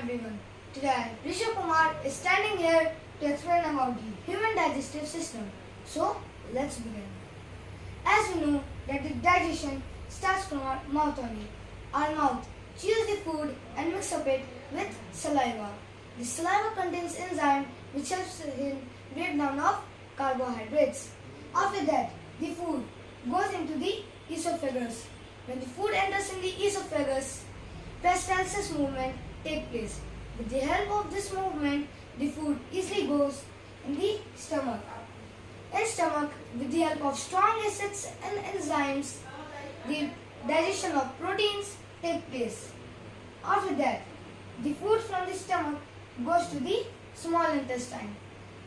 everyone. Today, Rishabh Kumar is standing here to explain about the human digestive system. So, let's begin. As we know that the digestion starts from our mouth only. Our mouth chews the food and mix up it with saliva. The saliva contains enzyme which helps in breakdown of carbohydrates. After that, the food goes into the esophagus. When the food enters in the esophagus, peristalsis movement takes place. With the help of this movement, the food easily goes in the stomach. In stomach, with the help of strong acids and enzymes, the digestion of proteins takes place. After that, the food from the stomach goes to the small intestine.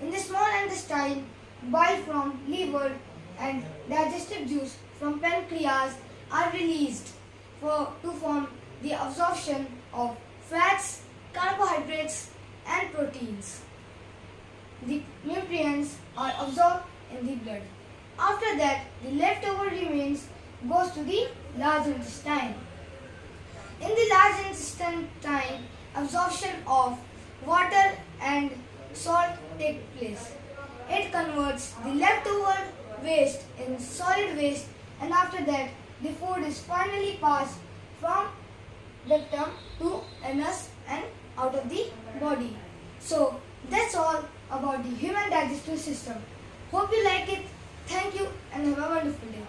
In the small intestine, bile from liver and digestive juice from pancreas are released to form the absorption of fats, carbohydrates and proteins. The nutrients are absorbed in the blood. After that, the leftover remains goes to the large intestine. In the large intestine, absorption of water and salt takes place. It converts the leftover waste in solid waste, and after that the food is finally passed from rectum to anus and out of the body. So that's all about the human digestive system. Hope you like it. Thank you and have a wonderful day.